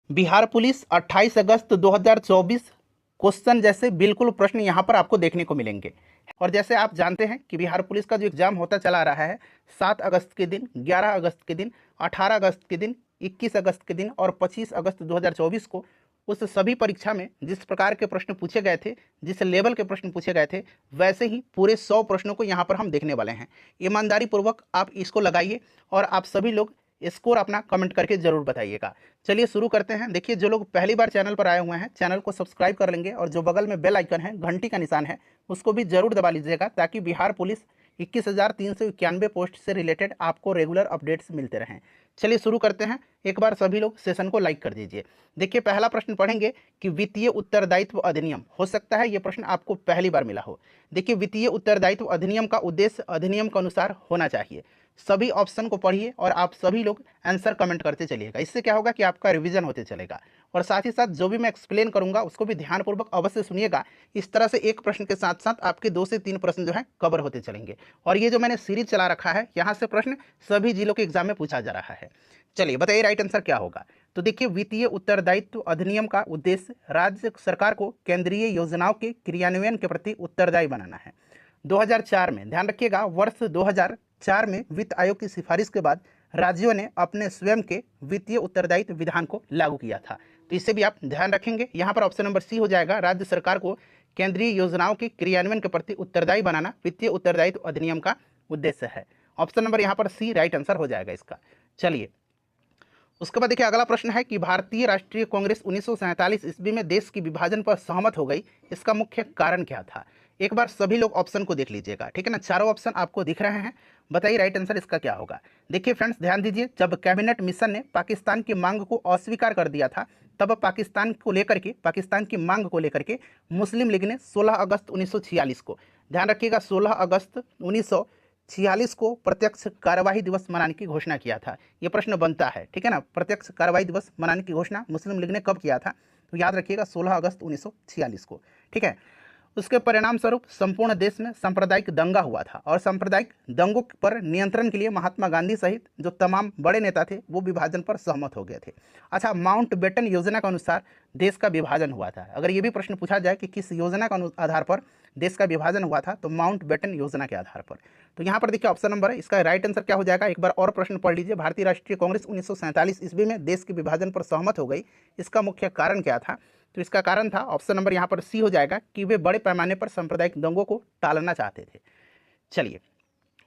Bihar police 28 अगस्त 2024 question जैसे बिल्कुल प्रश्न यहाँ पर आपको देखने को मिलेंगे। और जैसे आप जानते हैं कि बिहार पुलिस का जो एग्जाम होता चला रहा है 7 अगस्त के दिन, 11 अगस्त के दिन, 18 अगस्त के दिन, 21 अगस्त के दिन और 25 अगस्त 2024 को उस सभी परीक्षा में जिस प्रकार के प्रश्न पूछे गए थे, जिस लेवल के प्रश्न पूछे गए थे, वैसे ही पूरे 100 प्रश्नों को यहाँ पर हम देखने वाले हैं। ईमानदारी पूर्वक आप इसको लगाइए और आप सभी लोग स्कोर अपना कमेंट करके जरूर बताइएगा। चलिए शुरू करते हैं। देखिए, जो लोग पहली बार चैनल पर आए हुए हैं चैनल को सब्सक्राइब कर लेंगे और जो बगल में बेल आइकन है, घंटी का निशान है, उसको भी जरूर दबा लीजिएगा ताकि बिहार पुलिस 21,391 पोस्ट से रिलेटेड आपको रेगुलर अपडेट्स मिलते रहें। चलिए शुरू करते हैं। एक बार सभी लोग सेशन को लाइक कर दीजिए। देखिए, पहला प्रश्न पढ़ेंगे कि वित्तीय उत्तरदायित्व अधिनियम, हो सकता है ये प्रश्न आपको पहली बार मिला हो। देखिए, वित्तीय उत्तरदायित्व अधिनियम का उद्देश्य अधिनियम के अनुसार होना चाहिए। सभी ऑप्शन को पढ़िए और आप सभी लोग आंसर कमेंट करते चलिएगा। इससे क्या होगा कि आपका रिवीजन होते चलेगा और साथ ही साथ जो भी मैं एक्सप्लेन करूंगा उसको भी ध्यानपूर्वक अवश्य सुनिएगा। इस तरह से एक प्रश्न के साथ साथ आपके 2 से 3 प्रश्न जो है कवर होते चलेंगे। और ये जो मैंने सीरीज चला रखा है, यहाँ से प्रश्न सभी जिलों के एग्जाम में पूछा जा रहा है। चलिए बताइए राइट आंसर क्या होगा। तो देखिए, वित्तीय उत्तरदायित्व अधिनियम का उद्देश्य राज्य सरकार को केंद्रीय योजनाओं के क्रियान्वयन के प्रति उत्तरदायी बनाना है। 2004 में, ध्यान रखिएगा, वर्ष 2004 में वित्त आयोग की सिफारिश के बाद राज्यों ने अपने स्वयं के वित्तीय उत्तरदायित्व विधान को लागू किया था। तो इसे भी आप ध्यान रखेंगे। यहाँ पर ऑप्शन नंबर सी हो जाएगा, राज्य सरकार को केंद्रीय योजनाओं के क्रियान्वयन के प्रति उत्तरदायी बनाना वित्तीय उत्तरदायित्व अधिनियम का उद्देश्य है। ऑप्शन नंबर यहाँ पर सी राइट आंसर हो जाएगा इसका। चलिए उसके बाद देखिए, अगला प्रश्न है कि भारतीय राष्ट्रीय कांग्रेस 1947 ईस्वी में देश की विभाजन पर सहमत हो गई, इसका मुख्य कारण क्या था। एक बार सभी लोग ऑप्शन को देख लीजिएगा, ठीक है ना। चारों ऑप्शन आपको दिख रहे हैं, बताइए राइट आंसर इसका क्या होगा। देखिए फ्रेंड्स, ध्यान दीजिए, जब कैबिनेट मिशन ने पाकिस्तान की मांग को अस्वीकार कर दिया था, तब पाकिस्तान की मांग को लेकर के मुस्लिम लीग ने 16 अगस्त 1946 को, ध्यान रखिएगा, 16 अगस्त 1946 को प्रत्यक्ष कार्यवाही दिवस मनाने की घोषणा किया था। ये प्रश्न बनता है, ठीक है ना। प्रत्यक्ष कार्यवाही दिवस मनाने की घोषणा मुस्लिम लीग ने कब किया था, तो याद रखिएगा 16 अगस्त 1946 को, ठीक है। उसके परिणाम स्वरूप संपूर्ण देश में सांप्रदायिक दंगा हुआ था और सांप्रदायिक दंगों पर नियंत्रण के लिए महात्मा गांधी सहित जो तमाम बड़े नेता थे वो विभाजन पर सहमत हो गए थे। अच्छा, माउंटबेटन योजना के अनुसार देश का विभाजन हुआ था। अगर ये भी प्रश्न पूछा जाए कि किस योजना के आधार पर देश का विभाजन हुआ था, तो माउंटबेटन योजना के आधार पर। तो यहाँ पर देखिए ऑप्शन नंबर है, इसका राइट आंसर क्या हो जाएगा। एक बार और प्रश्न पढ़ लीजिए, भारतीय राष्ट्रीय कांग्रेस 1947 ईस्वी में देश के विभाजन पर सहमत हो गई, इसका मुख्य कारण क्या था। तो इसका कारण था, ऑप्शन नंबर यहाँ पर सी हो जाएगा, कि वे बड़े पैमाने पर सांप्रदायिक दंगों को टालना चाहते थे। चलिए,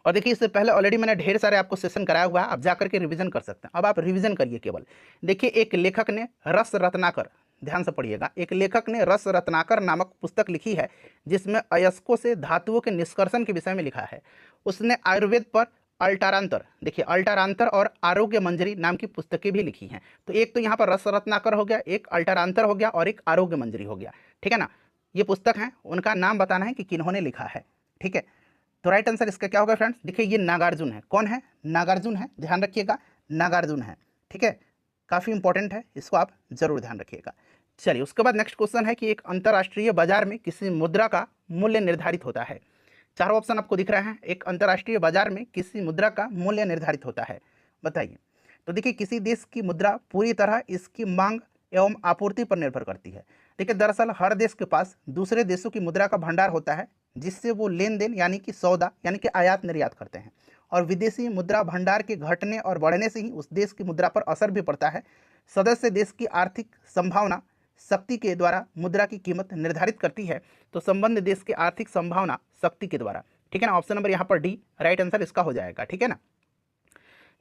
और देखिए इससे पहले ऑलरेडी मैंने ढेर सारे आपको सेशन कराया हुआ है, आप जाकर के रिवीजन कर सकते हैं। अब आप रिवीजन करिए केवल। देखिए, एक लेखक ने रस रत्नाकर, ध्यान से पढ़िएगा, एक लेखक ने रस रत्नाकर नामक पुस्तक लिखी है जिसमें अयस्कों से धातुओं के निष्कर्षण के विषय में लिखा है। उसने आयुर्वेद पर अल्टारांतर, देखिए अल्टारांतर और आरोग्य मंजरी नाम की पुस्तकें भी लिखी हैं। तो एक तो यहाँ पर रस रत्नाकर हो गया, एक अल्टारांतर हो गया और एक आरोग्य मंजरी हो गया, ठीक है ना। ये पुस्तक है, उनका नाम बताना है कि किन्होंने लिखा है, ठीक है। तो राइट आंसर इसका क्या होगा फ्रेंड्स। देखिए, ये नागार्जुन है। कौन है, नागार्जुन है, ध्यान रखिएगा, नागार्जुन है, ठीक है। काफ़ी इंपॉर्टेंट है, इसको आप जरूर ध्यान रखिएगा। चलिए, उसके बाद नेक्स्ट क्वेश्चन है कि एक अंतर्राष्ट्रीय बाजार में किसी मुद्रा का मूल्य निर्धारित होता है। चारों ऑप्शन आपको दिख रहे हैं। एक अंतर्राष्ट्रीय बाजार में किसी मुद्रा का मूल्य निर्धारित होता है, बताइए। तो देखिए, किसी देश की मुद्रा पूरी तरह इसकी मांग एवं आपूर्ति पर निर्भर करती है। देखिए, दरअसल हर देश के पास दूसरे देशों की मुद्रा का भंडार होता है जिससे वो लेन देन यानी कि सौदा यानी कि आयात निर्यात करते हैं। और विदेशी मुद्रा भंडार के घटने और बढ़ने से ही उस देश की मुद्रा पर असर भी पड़ता है। सदस्य देश की आर्थिक संभावना शक्ति के द्वारा मुद्रा की कीमत निर्धारित करती है, तो संबंध देश की आर्थिक संभावना शक्ति के द्वारा, ठीक है ना। ऑप्शन नंबर यहाँ पर डी राइट आंसर इसका हो जाएगा, ठीक है ना।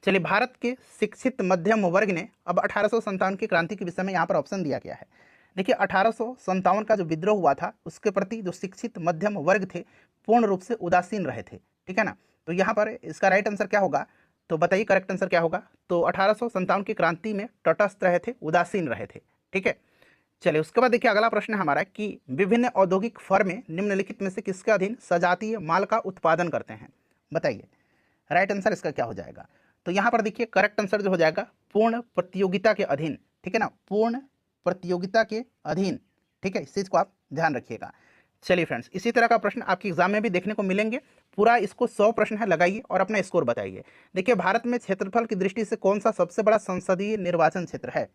चलिए, भारत के शिक्षित मध्यम वर्ग ने, अब 1857 की क्रांति के विषय में यहाँ पर ऑप्शन दिया गया है। देखिए, 1857 का जो विद्रोह हुआ था उसके प्रति जो शिक्षित मध्यम वर्ग थे पूर्ण रूप से उदासीन रहे थे, ठीक है ना। तो यहाँ पर इसका राइट आंसर क्या होगा, तो बताइए करेक्ट आंसर क्या होगा। तो 1857 की क्रांति में तटस्थ रहे थे, उदासीन रहे थे, ठीक है। चलिए, उसके बाद देखिए अगला प्रश्न है हमारा कि विभिन्न औद्योगिक फर्में निम्नलिखित में से किसके अधीन सजातीय माल का उत्पादन करते हैं, बताइए राइट आंसर इसका क्या हो जाएगा। तो यहाँ पर देखिए करेक्ट आंसर जो हो जाएगा पूर्ण प्रतियोगिता के अधीन, ठीक है ना, पूर्ण प्रतियोगिता के अधीन, ठीक है। इस चीज़ को आप ध्यान रखिएगा। चलिए फ्रेंड्स, इसी तरह का प्रश्न आपके एग्जाम में भी देखने को मिलेंगे। पूरा इसको 100 प्रश्न है, लगाइए और अपना स्कोर बताइए। देखिए, भारत में क्षेत्रफल की दृष्टि से कौन सा सबसे बड़ा संसदीय निर्वाचन क्षेत्र है।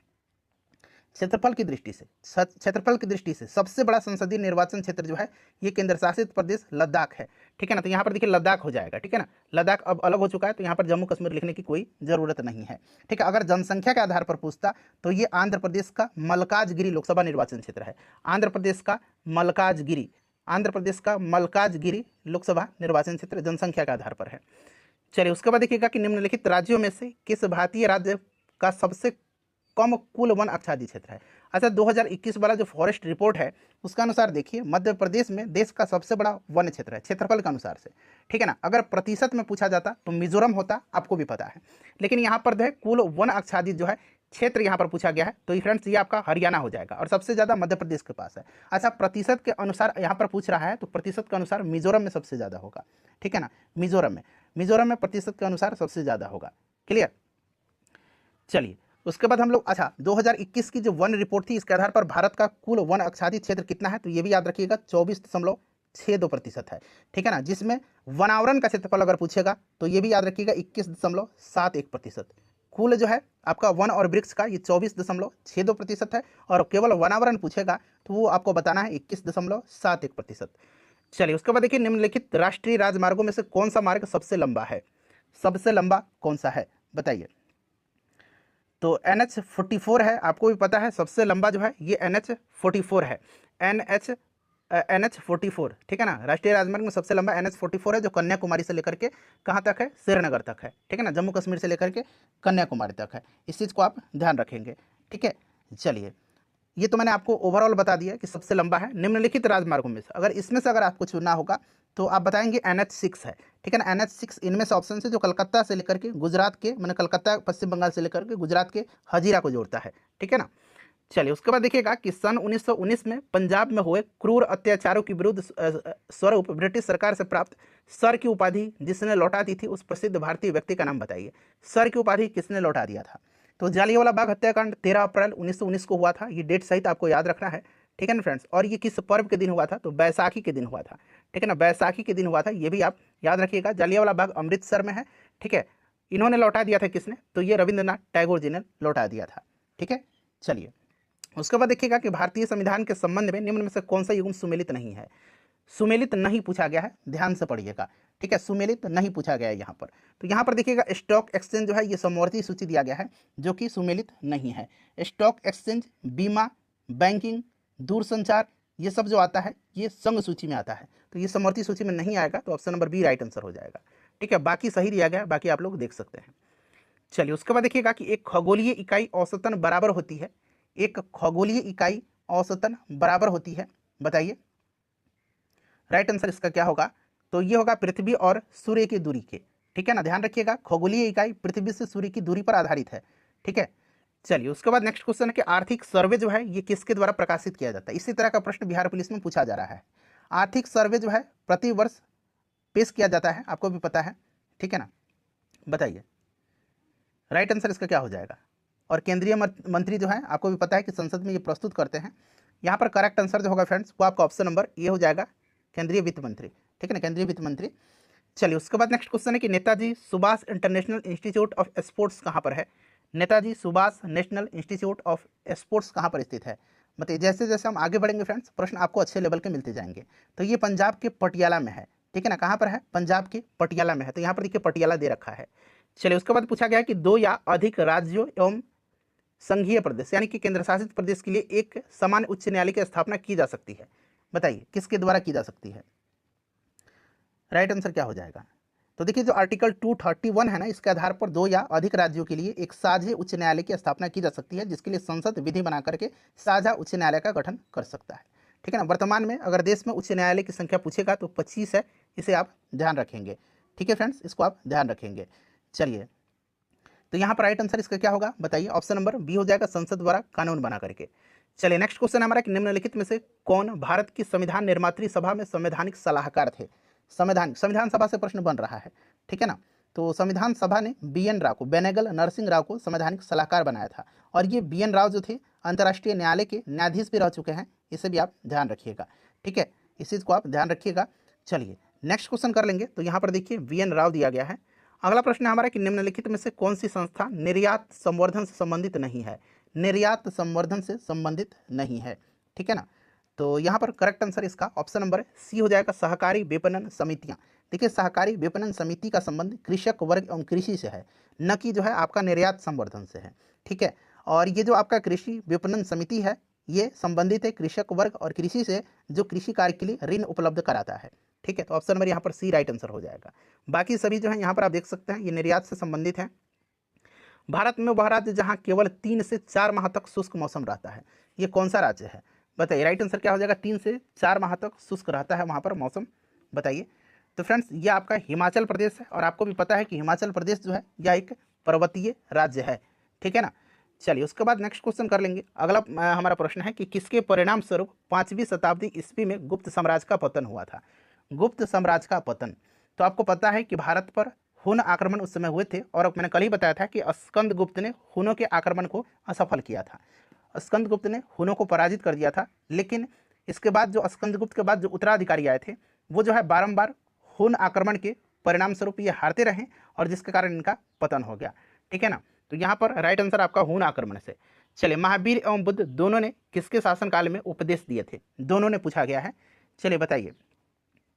क्षेत्रफल की दृष्टि से, क्षेत्रफल की दृष्टि से सबसे बड़ा संसदीय निर्वाचन क्षेत्र जो है ये केंद्र शासित प्रदेश लद्दाख है, ठीक है ना। तो यहाँ पर देखिए लद्दाख हो जाएगा, ठीक है ना। लद्दाख अब अलग हो चुका है, तो यहाँ पर जम्मू कश्मीर लिखने की कोई जरूरत नहीं है, ठीक है। अगर जनसंख्या के आधार पर पूछता तो ये आंध्र प्रदेश का मल्काजगिरी लोकसभा निर्वाचन क्षेत्र है। आंध्र प्रदेश का मल्काजगिरी, आंध्र प्रदेश का मल्काजगिरी लोकसभा निर्वाचन क्षेत्र जनसंख्या के आधार पर है। चलिए उसके बाद देखिएगा कि निम्नलिखित राज्यों में से किस भारतीय राज्य का सबसे कम कुल वन आच्छादित क्षेत्र है। अच्छा, 2021 वाला जो फॉरेस्ट रिपोर्ट है उसका अनुसार देखिए मध्य प्रदेश में देश का सबसे बड़ा वन क्षेत्र है क्षेत्रफल के अनुसार से, ठीक है ना। अगर प्रतिशत में पूछा जाता तो मिजोरम होता, आपको भी पता है, लेकिन यहाँ पर जो है कुल वन आच्छादित जो है क्षेत्र यहाँ पर पूछा गया है, तो फ्रेंड्स ये आपका हरियाणा हो जाएगा और सबसे ज़्यादा मध्य प्रदेश के पास है। अच्छा, प्रतिशत के अनुसार यहाँ पर पूछ रहा है तो प्रतिशत के अनुसार मिजोरम में सबसे ज़्यादा होगा, ठीक है ना। मिजोरम में प्रतिशत के अनुसार सबसे ज़्यादा होगा। क्लियर। चलिए उसके बाद हम लोग, अच्छा 2021 की जो वन रिपोर्ट थी इसके आधार पर भारत का कुल वन आच्छादित क्षेत्र कितना है, तो ये भी याद रखिएगा 24.62% है, ठीक है ना। जिसमें वनावरण का क्षेत्रफल अगर पूछेगा तो ये भी याद रखिएगा 21.71%। कुल जो है आपका वन और वृक्ष का ये 24.62% है, और केवल वनावरण पूछेगा तो वो आपको बताना है 21.71%। चलिए उसके बाद देखिए निम्नलिखित राष्ट्रीय राजमार्गों में से कौन सा मार्ग सबसे लंबा है, सबसे लंबा कौन सा है बताइए। तो NH44 है, आपको भी पता है सबसे लंबा जो है ये NH44 है, NH44, ठीक है ना। राष्ट्रीय राजमार्ग में सबसे लंबा NH44 है, जो कन्याकुमारी से लेकर के कहाँ तक है, श्रीनगर तक है, ठीक है ना। जम्मू कश्मीर से लेकर के कन्याकुमारी तक है, इस चीज़ को आप ध्यान रखेंगे, ठीक है। चलिए ये तो मैंने आपको ओवरऑल बता दिया कि सबसे लंबा है। निम्नलिखित राजमार्गों में से अगर इसमें से अगर आपको चुनना होगा तो आप बताएंगे NH6 है, ठीक है ना। NH6 इनमें से ऑप्शन से जो कलकत्ता से लेकर के गुजरात के, मैंने कलकत्ता पश्चिम बंगाल से लेकर के गुजरात के हजीरा को जोड़ता है, ठीक है ना। चलिए उसके बाद देखिएगा कि सन 1919 में पंजाब में हुए क्रूर अत्याचारों के विरुद्ध स्वरूप ब्रिटिश सरकार से प्राप्त सर की उपाधि जिसने लौटा दी थी उस प्रसिद्ध भारतीय व्यक्ति का नाम बताइए। सर की उपाधि किसने लौटा दिया था, तो जालियांवाला बाग हत्याकांड 13 अप्रैल 1919 को हुआ था, ये डेट सहित आपको याद रखना है, ठीक है ना फ्रेंड्स। और ये किस पर्व के दिन हुआ था, तो बैसाखी के दिन हुआ था, ठीक है ना, बैसाखी के दिन हुआ था, ये भी आप याद रखिएगा। जालियांवाला बाग अमृतसर में है, ठीक है। इन्होंने लौटा दिया था किसने, तो ये रविंद्रनाथ टैगोर जी ने लौटा दिया था, ठीक है। चलिए उसके बाद देखिएगा कि भारतीय संविधान के संबंध में निम्न में से कौन सा युग्म सुमेलित नहीं है। सुमेलित नहीं पूछा गया है, ध्यान से पढ़िएगा, ठीक है। सुमेलित नहीं पूछा गया है यहाँ पर, तो यहाँ पर देखिएगा स्टॉक एक्सचेंज जो है ये समवर्ती सूची दिया गया है जो कि सुमेलित नहीं है। स्टॉक एक्सचेंज, बीमा, बैंकिंग, दूरसंचार, ये सब जो आता है ये संघ सूची में आता है, तो ये समवर्ती सूची में नहीं आएगा, तो option number B right answer हो जाएगा, ठीक है। बाकी सही दिया गया है, बाकी आप लोग देख सकते हैं। चलिए उसके बाद देखिएगा कि एक खगोलीय इकाई औसतन बराबर होती है, एक खगोलीय इकाई औसतन बराबर होती है, बताइए राइट आंसर इसका क्या होगा, तो ये होगा पृथ्वी और सूर्य की दूरी के, ठीक है ना। ध्यान रखिएगा खगोलीय इकाई पृथ्वी से सूर्य की दूरी पर आधारित है, ठीक है। चलिए उसके बाद नेक्स्ट क्वेश्चन है कि आर्थिक सर्वे जो है ये किसके द्वारा प्रकाशित किया जाता है। इसी तरह का प्रश्न बिहार पुलिस में पूछा जा रहा है। आर्थिक सर्वे जो है प्रति वर्ष पेश किया जाता है, आपको भी पता है, ठीक है ना। बताइए राइट आंसर इसका क्या हो जाएगा। और केंद्रीय मंत्री जो है आपको भी पता है कि संसद में ये प्रस्तुत करते हैं। यहाँ पर करेक्ट आंसर जो होगा फ्रेंड्स वो आपका ऑप्शन नंबर ए हो जाएगा, केंद्रीय वित्त मंत्री, ठीक है ना, केंद्रीय वित्त मंत्री। चलिए उसके बाद नेक्स्ट क्वेश्चन है कि Netaji Subhash international institute of sports कहाँ पर है। Netaji Subhash national institute of sports कहाँ पर स्थित है, मतलब जैसे जैसे हम आगे बढ़ेंगे फ्रेंड्स प्रश्न आपको अच्छे लेवल के मिलते जाएंगे। तो ये पंजाब के पटियाला में है, ठीक है ना, कहाँ पर है, पंजाब के पटियाला में है, तो यहाँ पर देखिए पटियाला दे रखा है। चलिए उसके बाद पूछा गया कि 2 या अधिक राज्यों एवं संघीय प्रदेश यानी कि केंद्र शासित प्रदेश के लिए एक समान उच्च न्यायालय की स्थापना की जा सकती है, बताइए किसके द्वारा की जा सकती है। राइट आंसर क्या हो जाएगा, तो देखिए जो आर्टिकल 231 है ना, इसके आधार पर 2 या अधिक राज्यों के लिए एक साझे उच्च न्यायालय की स्थापना की जा सकती है, जिसके लिए संसद विधि बना करके साझा उच्च न्यायालय का गठन कर सकता है, ठीक है ना। वर्तमान में अगर देश में उच्च न्यायालय की संख्या पूछेगा तो 25 है, इसे आप ध्यान रखेंगे, ठीक है फ्रेंड्स, इसको आप ध्यान रखेंगे। चलिए तो यहाँ पर राइट आंसर इसका क्या होगा, बताइए ऑप्शन नंबर बी हो जाएगा, संसद द्वारा कानून बना करके। चलिए नेक्स्ट क्वेश्चन हमारा कि निम्नलिखित में से कौन भारत की संविधान निर्मात्री सभा में संवैधानिक सलाहकार थे। संविधान सभा से प्रश्न बन रहा है, ठीक है ना। तो संविधान सभा ने BN राव को, बेनेगल नरसिंह राव को संवैधानिक सलाहकार बनाया था, और ये BN राव जो थे अंतर्राष्ट्रीय न्यायालय के न्यायाधीश भी रह चुके हैं, इसे भी आप ध्यान रखिएगा, ठीक है, इस चीज़ को आप ध्यान रखिएगा। चलिए नेक्स्ट क्वेश्चन कर लेंगे, तो यहाँ पर देखिए BN राव दिया गया है। अगला प्रश्न है हमारा कि निम्नलिखित में से कौन सी संस्था निर्यात संवर्धन से संबंधित नहीं है। निर्यात संवर्धन से संबंधित नहीं है। ठीक है ना, तो यहाँ पर करेक्ट आंसर इसका ऑप्शन नंबर सी हो जाएगा, सहकारी विपणन समितियाँ। देखिए सहकारी विपणन समिति का संबंध कृषक वर्ग एवं कृषि से है, न कि जो है आपका निर्यात संवर्धन से है। ठीक है, और ये जो आपका कृषि विपणन समिति है ये संबंधित है कृषक वर्ग और कृषि से जो कृषि कार्य के लिए ऋण उपलब्ध कराता है। ठीक है, तो ऑप्शन नंबर यहाँ पर सी राइट आंसर हो जाएगा। बाकी सभी जो है यहाँ पर आप देख सकते हैं ये निर्यात से संबंधित है। भारत में वह राज्य जहाँ केवल 3 से 4 माह तक शुष्क मौसम रहता है, ये कौन सा राज्य है बताइए। राइट आंसर क्या हो जाएगा, 3 से 4 माह तक शुष्क रहता है वहाँ पर मौसम, बताइए। तो फ्रेंड्स ये आपका हिमाचल प्रदेश है, और आपको भी पता है कि हिमाचल प्रदेश जो है यह एक पर्वतीय राज्य है। ठीक है ना, चलिए उसके बाद नेक्स्ट क्वेश्चन कर लेंगे। अगला हमारा प्रश्न है कि किसके परिणाम स्वरूप 5वीं शताब्दी ईस्वी में गुप्त साम्राज्य का पतन हुआ था। गुप्त साम्राज्य का पतन, तो आपको पता है कि भारत पर हुन आक्रमण उस समय हुए थे, और मैंने कल ही बताया था कि स्कंदगुप्त ने हुनों के आक्रमण को असफल किया था। स्कंदगुप्त ने हुनों को पराजित कर दिया था, लेकिन इसके बाद जो स्कंदगुप्त के बाद जो उत्तराधिकारी आए थे वो जो है बारंबार हुन आक्रमण के परिणाम स्वरूप ये हारते रहे, और जिसके कारण इनका पतन हो गया। ठीक है ना, तो यहाँ पर राइट आंसर आपका हुन आक्रमण से। चलिए महावीर एवं बुद्ध दोनों ने किसके शासनकाल में उपदेश दिए थे, दोनों ने पूछा गया है। चलिए बताइए,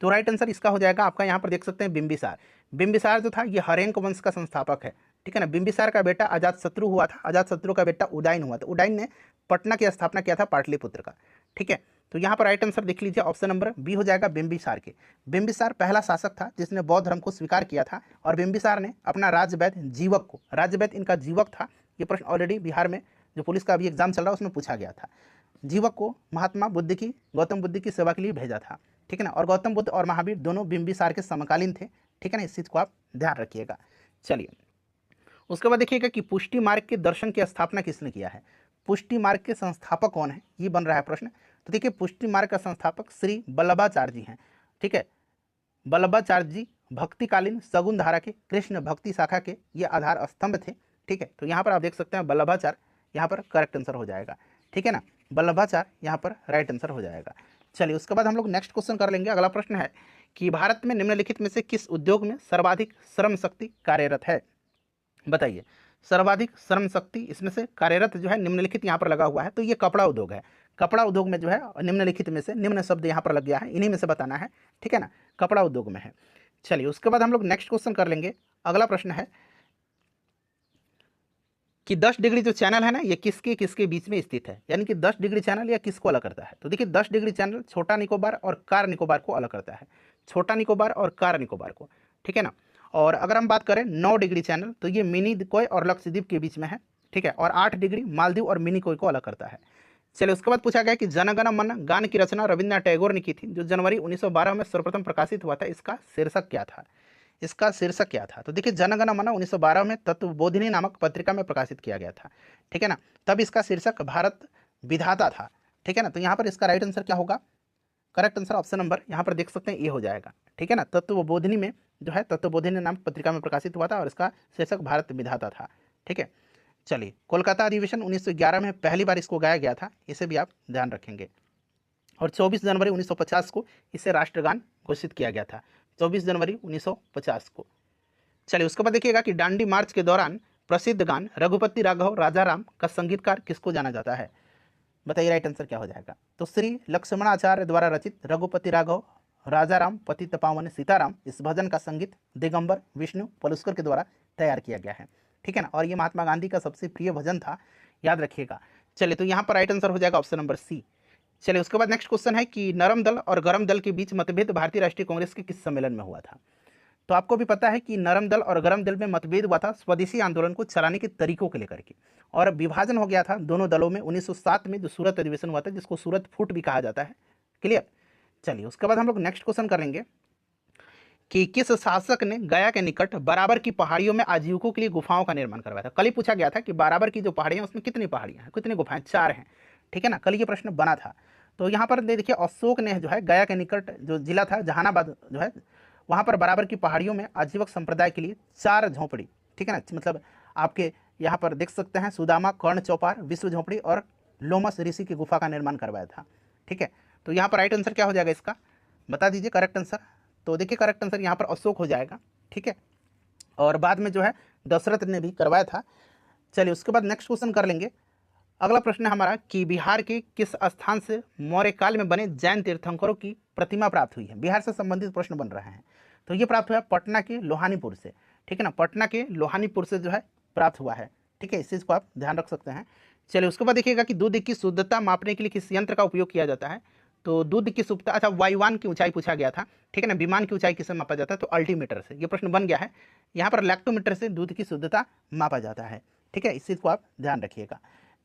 तो राइट आंसर इसका हो जाएगा आपका यहाँ पर देख सकते हैं बिंबिसार। बिंबिसार जो था ये हरेंक वंश का संस्थापक है। ठीक है ना, बिंबिसार का बेटा अजातशत्रु हुआ था, अजातशत्रु का बेटा उदयन हुआ था, उदयन ने पटना की स्थापना किया था पाटलिपुत्र का। ठीक है, तो यहाँ पर राइट आंसर देख लीजिए ऑप्शन नंबर बी हो जाएगा बिंबिसार के। बिंबिसार पहला शासक था जिसने बौद्ध धर्म को स्वीकार किया था, और बिंबिसार ने अपना राज्यवैद्य जीवक को, राज्यवैद्य इनका जीवक था, ये प्रश्न ऑलरेडी बिहार में जो पुलिस का अभी एग्जाम चल रहा है उसमें पूछा गया था। जीवक को महात्मा बुद्ध की, गौतम बुद्ध की सेवा के लिए भेजा था। ठीक है ना, और गौतम बुद्ध और महावीर दोनों बिंबिसार के समकालीन थे। ठीक है ना, इस चीज़ को आप ध्यान रखिएगा। चलिए उसके बाद देखिएगा कि पुष्टि मार्ग के दर्शन की स्थापना किसने किया है। पुष्टि मार्ग के संस्थापक कौन है, ये बन रहा है प्रश्न। तो देखिए पुष्टि मार्ग का संस्थापक श्री वल्लभाचार्य जी हैं। ठीक है, वल्लभाचार्य जी भक्तिकालीन सगुन धारा के कृष्ण भक्ति शाखा के ये आधार स्तंभ थे। ठीक है, तो यहाँ पर आप देख सकते हैं वल्लभाचार्य यहाँ पर करेक्ट आंसर हो जाएगा। ठीक है ना, वल्लभाचार्य यहाँ पर राइट आंसर हो जाएगा। चलिए उसके बाद हम लोग नेक्स्ट क्वेश्चन कर लेंगे। अगला प्रश्न है कि भारत में निम्नलिखित में से किस उद्योग में सर्वाधिक श्रम शक्ति कार्यरत है, बताइए। सर्वाधिक श्रम शक्ति इसमें से कार्यरत जो है निम्नलिखित यहाँ पर लगा हुआ है, तो ये कपड़ा उद्योग है। कपड़ा उद्योग में जो है निम्नलिखित में से, निम्न शब्द यहाँ पर लग गया है, इन्हीं में से बताना है। ठीक है ना, कपड़ा उद्योग में है। चलिए उसके बाद हम लोग नेक्स्ट क्वेश्चन कर लेंगे। अगला प्रश्न है कि 10 डिग्री जो चैनल है ना ये किसके किसके बीच में स्थित है, यानी कि 10 डिग्री चैनल या किसको अलग करता है। तो देखिए 10 डिग्री चैनल छोटा निकोबार और कार निकोबार को अलग करता है, छोटा निकोबार और कार निकोबार को। ठीक है ना, और अगर हम बात करें 9 डिग्री चैनल तो ये मिनी कोय और लक्षद्वीप के बीच में है। ठीक है, और 8 डिग्री मालदीव और मिनी कोय को अलग करता है। चलिए उसके बाद पूछा गया कि जनगण मन गान की रचना रविन्द्रनाथ टैगोर ने की थी, जो जनवरी 1912 में सर्वप्रथम प्रकाशित हुआ था, इसका शीर्षक क्या था, इसका शीर्षक क्या था। तो देखिए जनगण मन 1912 में तत्वबोधिनी नामक पत्रिका में प्रकाशित किया गया था। ठीक है ना, तब इसका शीर्षक भारत विधाता था। ठीक है ना, तो यहाँ पर इसका राइट आंसर क्या होगा, करेक्ट आंसर ऑप्शन नंबर यहाँ पर देख सकते हैं ये हो जाएगा। ठीक है ना, तत्वबोधिनी में जो है तत्वबोधिनी नामक पत्रिका में प्रकाशित हुआ था, और इसका शीर्षक भारत विधाता था। ठीक है, चलिए कोलकाता अधिवेशन 1911 में पहली बार इसको गाया गया था, इसे भी आप ध्यान रखेंगे। और 24 जनवरी 1950 को इसे राष्ट्रगान घोषित किया गया था, 24 जनवरी 1950 को। चलिए उसके बाद देखिएगा कि दांडी मार्च के दौरान प्रसिद्ध गान रघुपति राघव राजा राम का संगीतकार किसको जाना जाता है, बताइए राइट आंसर क्या हो जाएगा। तो श्री लक्ष्मणाचार्य द्वारा रचित रघुपति राघव राजा राम पतित पावन सीताराम, इस भजन का संगीत दिगंबर विष्णु पलुस्कर के द्वारा तैयार किया गया है। ठीक है ना, और ये महात्मा गांधी का सबसे प्रिय भजन था, याद रखिएगा। चलिए तो यहाँ पर राइट आंसर हो जाएगा ऑप्शन नंबर सी। चलिए उसके बाद नेक्स्ट क्वेश्चन है कि नरम दल और गरम दल के बीच मतभेद भारतीय राष्ट्रीय कांग्रेस के किस सम्मेलन में हुआ था। तो आपको भी पता है कि नरम दल और गरम दल में मतभेद हुआ था स्वदेशी आंदोलन को चलाने के तरीकों को लेकर के, और विभाजन हो गया था दोनों दलों में 1907 में जो सूरत अधिवेशन हुआ था, जिसको सूरत फूट भी कहा जाता है। क्लियर। चलिए उसके बाद हम लोग नेक्स्ट क्वेश्चन करेंगे कि किस शासक ने गया के निकट बराबर की पहाड़ियों में आजीविकों के लिए गुफाओं का निर्माण करवाया था। कल ही पूछा गया था कि बराबर की जो पहाड़ियाँ उसमें कितनी पहाड़ियाँ हैं, कितनी गुफाएं, 4 हैं। ठीक है ना, कल ये प्रश्न बना था। तो यहाँ पर देखिए अशोक ने जो है गया के निकट जो जिला था जहानाबाद जो है, वहाँ पर बराबर की पहाड़ियों में आजीवक संप्रदाय के लिए 4 झोंपड़ी, ठीक है ना, मतलब आपके यहाँ पर देख सकते हैं सुदामा, कर्ण चौपार, विश्व झोंपड़ी और लोमस ऋषि की गुफा का निर्माण करवाया था। ठीक है, तो यहाँ पर राइट आंसर क्या हो जाएगा इसका, बता दीजिए करेक्ट आंसर। तो देखिए करेक्ट आंसर यहाँ पर अशोक हो जाएगा। ठीक है, और बाद में जो है दशरथ ने भी करवाया था। चलिए उसके बाद नेक्स्ट क्वेश्चन कर लेंगे। अगला प्रश्न है हमारा कि बिहार के किस स्थान से मौर्य काल में बने जैन तीर्थंकरों की प्रतिमा प्राप्त हुई है। बिहार से संबंधित प्रश्न बन रहे हैं। तो ये प्राप्त हुआ पटना के लोहानीपुर से, ठीक है ना, पटना के लोहानीपुर से जो है प्राप्त हुआ है, ठीक है, इस चीज़ को आप ध्यान रख सकते हैं। चलिए उसके बाद देखिएगा कि दूध की शुद्धता मापने के लिए किस यंत्र का उपयोग किया जाता है। तो दूध की शुद्धता, अच्छा वायुयान की ऊंचाई पूछा गया था, ठीक है ना, विमान की ऊंचाई किससे मापा जाता है, तो अल्टीमीटर से, ये प्रश्न बन गया है। यहाँ पर लैक्टोमीटर से दूध की शुद्धता मापा जाता है, ठीक है, इस चीज़ को आप ध्यान रखिएगा।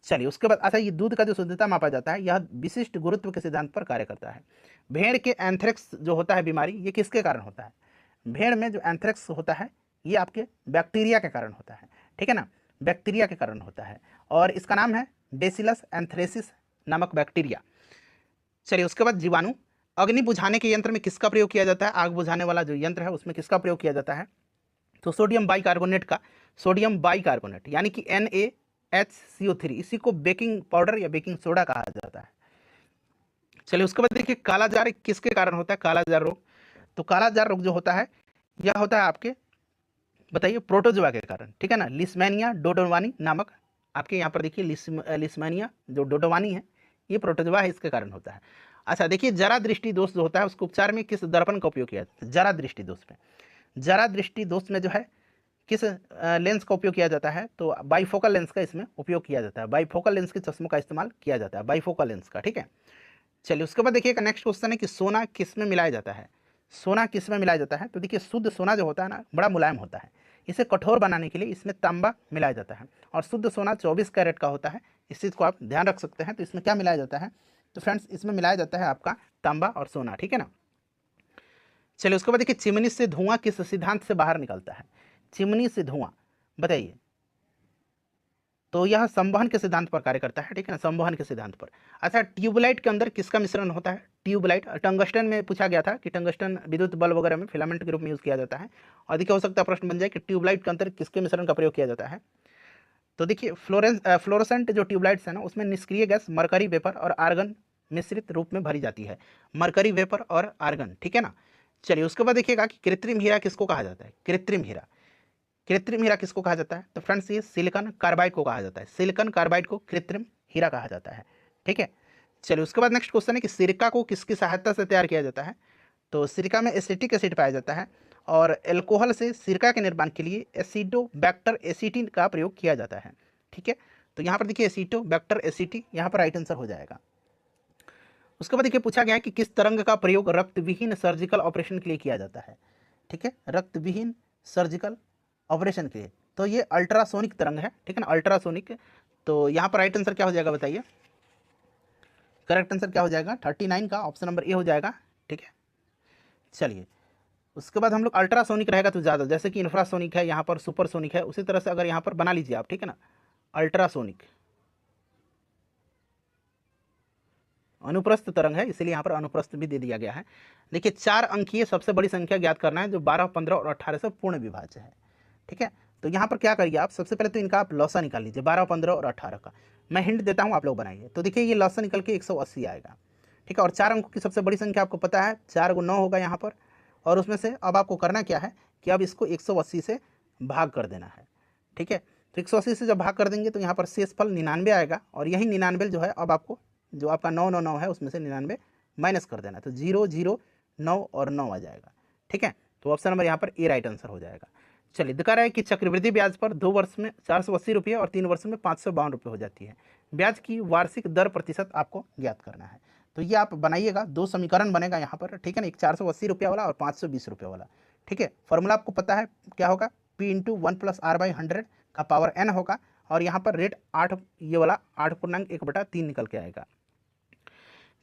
चलिए उसके बाद, अच्छा ये दूध का जो शुद्धता मापा जाता है, यह विशिष्ट गुरुत्व के सिद्धांत पर कार्य करता है। भेड़ के एंथ्रेक्स जो होता है बीमारी, ये किसके कारण होता है। भेड़ में जो एंथ्रेक्स होता है ये आपके बैक्टीरिया के कारण होता है, ठीक है ना, बैक्टीरिया के कारण होता है, और इसका नाम है बेसिलस एंथ्रेसिस नामक बैक्टीरिया। चलिए उसके बाद जीवाणु। अग्नि बुझाने के यंत्र में किसका प्रयोग किया जाता है, आग बुझाने वाला जो यंत्र है उसमें किसका प्रयोग किया जाता है, तो सोडियम बाइकार्बोनेट का, सोडियम बाइकार्बोनेट यानी कि NaHCO3, इसी को बेकिंग पाउडर या बेकिंग सोडा कहा जाता है। चलिए उसके बाद देखिए कालाजार किसके कारण होता है, कालाजार रोग। तो कालाजार रोग जो होता है यह होता है आपके, बताइए, प्रोटोजोआ के कारण, ठीक है ना, लिस्मेनिया डोडोवानी नामक, आपके यहाँ पर देखिए लिस्मेनिया जो डोडोवानी है ये प्रोटोजोआ है, इसके कारण होता है। अच्छा देखिए जरा दृष्टि दोष जो होता है उसके उपचार में किस दर्पण का उपयोग किया जाता है, जरा दृष्टि दोष में, जरा दृष्टि दोष में जो है किस लेंस का उपयोग किया जाता है, तो बाईफोकल लेंस का इसमें उपयोग किया जाता है, बाईफोकल लेंस के चश्मों का इस्तेमाल किया जाता है, बाईफोकल लेंस का, ठीक है। चलिए उसके बाद देखिए नेक्स्ट क्वेश्चन है कि सोना किस में मिलाया जाता है, सोना किस में मिलाया जाता है। तो देखिए शुद्ध सोना जो होता है ना बड़ा मुलायम होता है, इसे कठोर बनाने के लिए इसमें तांबा मिलाया जाता है, और शुद्ध सोना 24 कैरेट का होता है, इस चीज़ को आप ध्यान रख सकते हैं। तो इसमें क्या मिलाया जाता है, तो फ्रेंड्स इसमें मिलाया जाता है आपका तांबा और सोना, ठीक है ना। चलिए उसके बाद देखिए चिमनी से धुआं किस सिद्धांत से बाहर निकलता है, चिमनी से धुआं बताइए, तो यह संवहन के सिद्धांत पर कार्य करता है, ठीक है ना, संवहन के सिद्धांत पर। अच्छा ट्यूबलाइट के अंदर किसका मिश्रण होता है, ट्यूबलाइट, टंगस्टन में पूछा गया था कि टंगस्टन विद्युत बल्ब वगैरह में फिलामेंट के रूप में यूज़ किया जाता है, और देखिए हो सकता है प्रश्न बन जाए कि ट्यूबलाइट के अंदर किसके मिश्रण का प्रयोग किया जाता है। तो देखिए फ्लोरोसेंट जो ट्यूबलाइट्स है ना उसमें निष्क्रिय गैस मरकरी वेपर और आर्गन मिश्रित रूप में भरी जाती है, मरकरी वेपर और आर्गन, ठीक है ना। चलिए उसके बाद देखिएगा कि कृत्रिम हीरा किसको कहा जाता है, कृत्रिम हीरा, कृत्रिम हीरा किसको कहा जाता है, तो फ्रेंड्स ये सिलिकॉन कार्बाइड को कहा जाता है, सिलिकॉन कार्बाइड को कृत्रिम हीरा कहा जाता है, ठीक है। चलिए उसके बाद नेक्स्ट क्वेश्चन है कि सिरका को किसकी सहायता से तैयार किया जाता है। तो सिरका में एसिटिक एसिड पाया जाता है, और एल्कोहल से सिरका के निर्माण के लिए एसिडोबैक्टर एसिटी का प्रयोग किया जाता है, ठीक है। तो यहाँ पर देखिए एसिडोबैक्टर एसिटी यहाँ पर राइट आंसर हो जाएगा। उसके बाद देखिए पूछा गया है कि किस तरंग का प्रयोग रक्तविहीन सर्जिकल ऑपरेशन के लिए किया जाता है, ठीक है, रक्तविहीन सर्जिकल ऑपरेशन के लिए, तो ये अल्ट्रासोनिक तरंग है, ठीक है ना, अल्ट्रासोनिक। तो यहाँ पर राइट आंसर क्या हो जाएगा बताइए, करेक्ट आंसर क्या हो जाएगा, 39 का ऑप्शन नंबर ए हो जाएगा, ठीक है। चलिए उसके बाद हम लोग अल्ट्रासोनिक रहेगा तो ज़्यादा, जैसे कि इंफ्रासोनिक है, यहाँ पर सुपरसोनिक है, उसी तरह से अगर यहाँ पर बना लीजिए आप, ठीक है ना, अल्ट्रासोनिक अनुप्रस्थ तरंग है, इसलिए यहाँ पर अनुप्रस्थ भी दे दिया गया है। देखिए 4 अंकीय सबसे बड़ी संख्या ज्ञात करना है जो 12, 15 और 18 से पूर्ण विभाज्य है, ठीक है। तो यहाँ पर क्या करिए आप, सबसे पहले तो इनका आप लॉसा निकाल लीजिए, 12, 15 और 18 का, मैं हिंट देता हूँ आप लोग बनाइए। तो देखिए ये लॉसा निकल के 180 आएगा, ठीक है, और 4 अंकों की सबसे बड़ी संख्या आपको पता है 4 × 9 होगा यहाँ पर, और उसमें से अब आपको करना क्या है कि अब इसको 180 से भाग कर देना है, ठीक है। तो 180 से जब भाग कर देंगे तो यहाँ पर शेष फल 99 आएगा, और यही 99 जो है अब आपको जो आपका 999 है उसमें से 99 माइनस कर देना है, तो 0, 0, 9 और 9 आ जाएगा, ठीक है। तो ऑप्शन नंबर यहाँ पर ए राइट आंसर हो जाएगा। चलिए दिखा रहा है कि चक्रवृद्धि ब्याज पर 2 वर्ष में 480 रुपये और 3 वर्ष में 552 रुपये हो जाती है। ब्याज की वार्षिक दर प्रतिशत आपको ज्ञात करना है। तो ये आप बनाइएगा, 2 समीकरण बनेगा यहाँ पर, ठीक है ना, एक 480 रुपये वाला और 520 रुपये वाला, ठीक है। फॉर्मूला आपको पता है क्या होगा, P × 1+R/100 का पावर n होगा, और यहाँ पर रेट 8, ये वाला 8.1/3 निकल के आएगा।